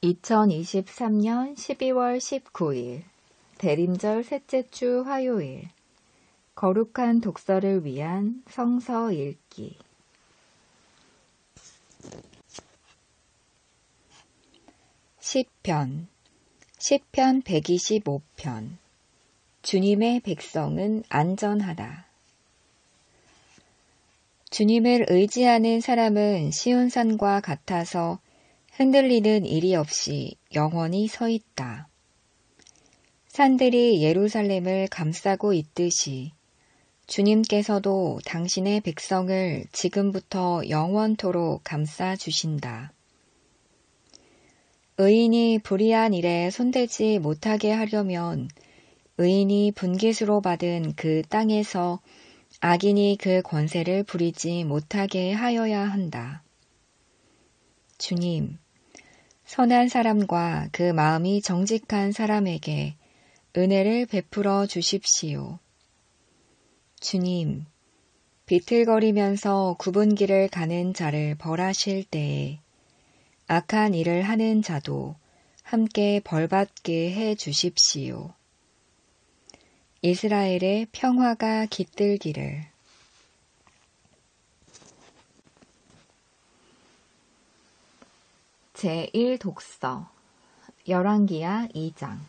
2023년 12월 19일 대림절 셋째 주 화요일 거룩한 독서를 위한 성서 읽기 시편 125편 주님의 백성은 안전하다. 주님을 의지하는 사람은 시온산과 같아서 흔들리는 일이 없이 영원히 서 있다. 산들이 예루살렘을 감싸고 있듯이 주님께서도 당신의 백성을 지금부터 영원토록 감싸 주신다. 의인이 불의한 일에 손대지 못하게 하려면 의인이 분깃으로 받은 그 땅에서 악인이 그 권세를 부리지 못하게 하여야 한다. 주님, 선한 사람과 그 마음이 정직한 사람에게 은혜를 베풀어 주십시오. 주님, 비틀거리면서 굽은 길을 가는 자를 벌하실 때에 악한 일을 하는 자도 함께 벌받게 해 주십시오. 이스라엘의 평화가 깃들기를. 제1독서 열왕기하 2장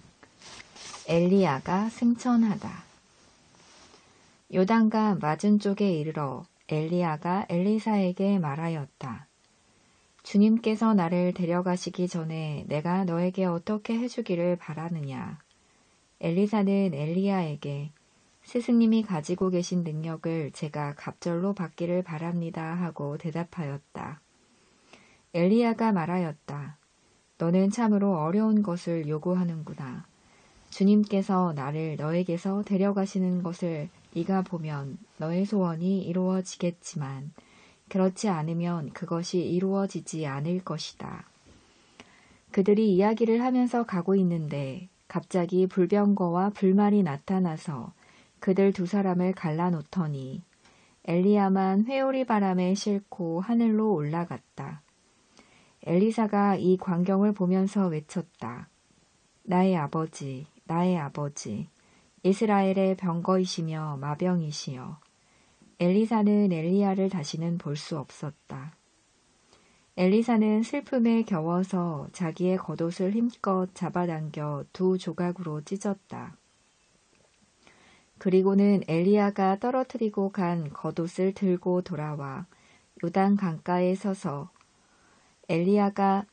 엘리야가 승천하다. 요단강 맞은 쪽에 이르러 엘리야가 엘리사에게 말하였다. 주님께서 나를 데려가시기 전에 내가 너에게 어떻게 해주기를 바라느냐. 엘리사는 엘리야에게 스승님이 가지고 계신 능력을 제가 갑절로 받기를 바랍니다 하고 대답하였다. 엘리야가 말하였다. 너는 참으로 어려운 것을 요구하는구나. 주님께서 나를 너에게서 데려가시는 것을 네가 보면 너의 소원이 이루어지겠지만 그렇지 않으면 그것이 이루어지지 않을 것이다. 그들이 이야기를 하면서 가고 있는데 갑자기 불병거와 불말이 나타나서 그들 두 사람을 갈라놓더니 엘리야만 회오리 바람에 싣고 하늘로 올라갔다. 엘리사가 이 광경을 보면서 외쳤다. 나의 아버지, 나의 아버지, 이스라엘의 병거이시며 마병이시여. 엘리사는 엘리야를 다시는 볼 수 없었다. 엘리사는 슬픔에 겨워서 자기의 겉옷을 힘껏 잡아당겨 두 조각으로 찢었다. 그리고는 엘리야가 떨어뜨리고 간 겉옷을 들고 돌아와 요단 강가에 서서 엘리야가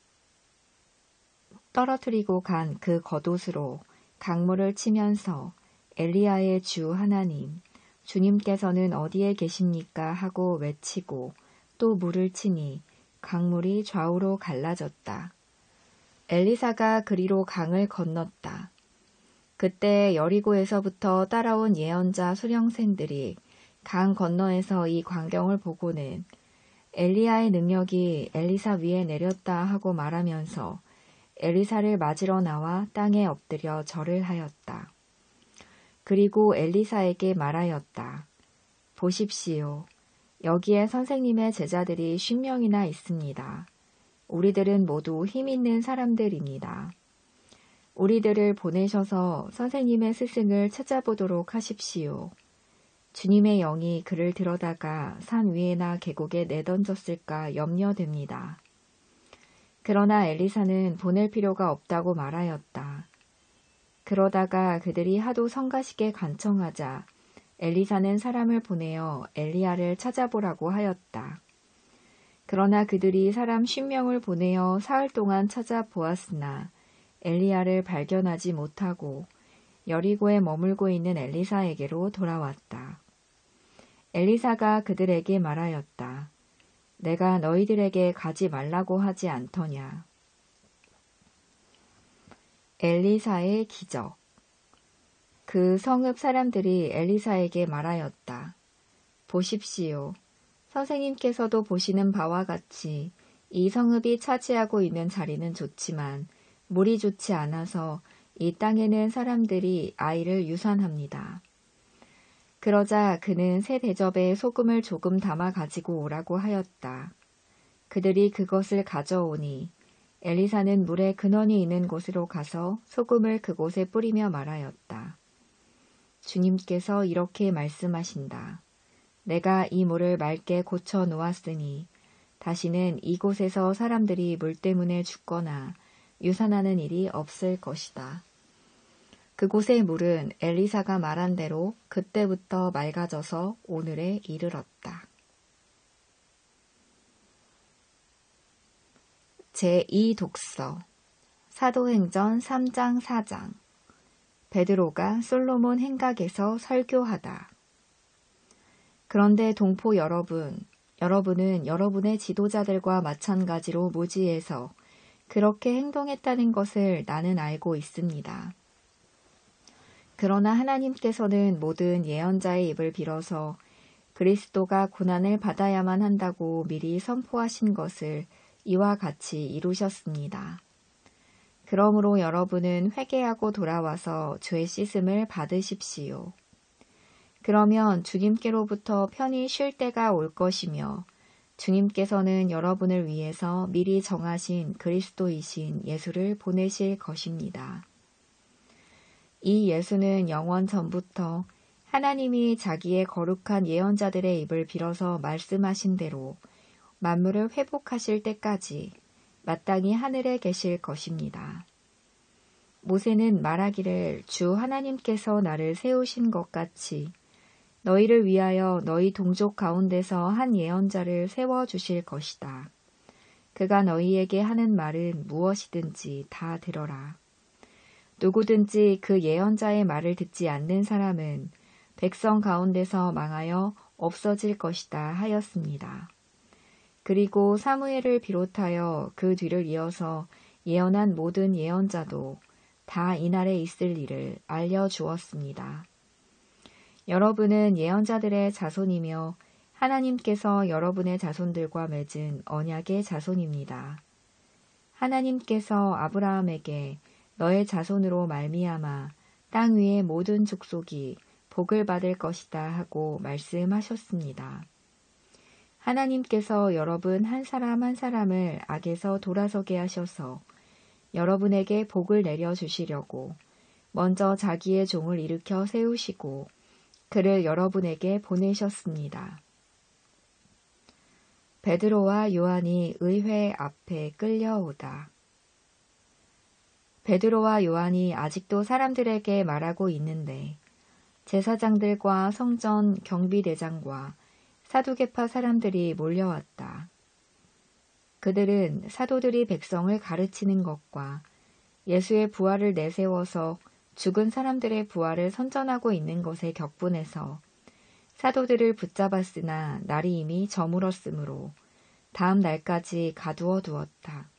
떨어뜨리고 간 그 겉옷으로 강물을 치면서 엘리야의 주 하나님, 주님께서는 어디에 계십니까? 하고 외치고 또 물을 치니 강물이 좌우로 갈라졌다. 엘리사가 그리로 강을 건넜다. 그때 여리고에서부터 따라온 예언자 수령생들이 강 건너에서 이 광경을 보고는 엘리야의 능력이 엘리사 위에 내렸다 하고 말하면서 엘리사를 맞으러 나와 땅에 엎드려 절을 하였다. 그리고 엘리사에게 말하였다. 보십시오. 여기에 선생님의 제자들이 50명이나 있습니다. 우리들은 모두 힘 있는 사람들입니다. 우리들을 보내셔서 선생님의 스승을 찾아보도록 하십시오. 주님의 영이 그를 들어다가 산 위에나 계곡에 내던졌을까 염려됩니다. 그러나 엘리사는 보낼 필요가 없다고 말하였다. 그러다가 그들이 하도 성가시게 간청하자 엘리사는 사람을 보내어 엘리야를 찾아보라고 하였다. 그러나 그들이 사람 50명을 보내어 사흘 동안 찾아보았으나 엘리야를 발견하지 못하고 여리고에 머물고 있는 엘리사에게로 돌아왔다. 엘리사가 그들에게 말하였다. 내가 너희들에게 가지 말라고 하지 않더냐. 엘리사의 기적. 그 성읍 사람들이 엘리사에게 말하였다. 보십시오. 선생님께서도 보시는 바와 같이 이 성읍이 차지하고 있는 자리는 좋지만 물이 좋지 않아서 이 땅에는 사람들이 아이를 유산합니다. 그러자 그는 새 대접에 소금을 조금 담아 가지고 오라고 하였다. 그들이 그것을 가져오니 엘리사는 물에 근원이 있는 곳으로 가서 소금을 그곳에 뿌리며 말하였다. 주님께서 이렇게 말씀하신다. 내가 이 물을 맑게 고쳐 놓았으니 다시는 이곳에서 사람들이 물 때문에 죽거나 유산하는 일이 없을 것이다. 그곳의 물은 엘리사가 말한 대로 그때부터 맑아져서 오늘에 이르렀다. 제2독서 사도행전 3장 4장 베드로가 솔로몬 행각에서 설교하다. 그런데 동포 여러분은 여러분의 지도자들과 마찬가지로 무지해서 그렇게 행동했다는 것을 나는 알고 있습니다. 그러나 하나님께서는 모든 예언자의 입을 빌어서 그리스도가 고난을 받아야만 한다고 미리 선포하신 것을 이와 같이 이루셨습니다. 그러므로 여러분은 회개하고 돌아와서 죄 씻음을 받으십시오. 그러면 주님께로부터 편히 쉴 때가 올 것이며 주님께서는 여러분을 위해서 미리 정하신 그리스도이신 예수를 보내실 것입니다. 이 예수는 영원 전부터 하나님이 자기의 거룩한 예언자들의 입을 빌어서 말씀하신 대로 만물을 회복하실 때까지 마땅히 하늘에 계실 것입니다. 모세는 말하기를 주 하나님께서 나를 세우신 것 같이 너희를 위하여 너희 동족 가운데서 한 예언자를 세워주실 것이다. 그가 너희에게 하는 말은 무엇이든지 다 들어라. 누구든지 그 예언자의 말을 듣지 않는 사람은 백성 가운데서 망하여 없어질 것이다 하였습니다. 그리고 사무엘을 비롯하여 그 뒤를 이어서 예언한 모든 예언자도 다 이날에 있을 일을 알려주었습니다. 여러분은 예언자들의 자손이며 하나님께서 여러분의 자손들과 맺은 언약의 자손입니다. 하나님께서 아브라함에게 너의 자손으로 말미암아 땅 위의 모든 족속이 복을 받을 것이다 하고 말씀하셨습니다. 하나님께서 여러분 한 사람 한 사람을 악에서 돌아서게 하셔서 여러분에게 복을 내려주시려고 먼저 자기의 종을 일으켜 세우시고 그를 여러분에게 보내셨습니다. 베드로와 요한이 의회 앞에 끌려오다. 베드로와 요한이 아직도 사람들에게 말하고 있는데 제사장들과 성전 경비대장과 사두개파 사람들이 몰려왔다. 그들은 사도들이 백성을 가르치는 것과 예수의 부활을 내세워서 죽은 사람들의 부활을 선전하고 있는 것에 격분해서 사도들을 붙잡았으나 날이 이미 저물었으므로 다음 날까지 가두어 두었다.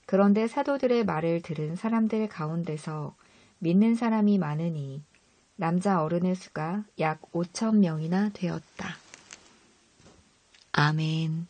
그런데 사도들의 말을 들은 사람들 가운데서 믿는 사람이 많으니 남자 어른의 수가 약 5,000명이나 되었다. 아멘.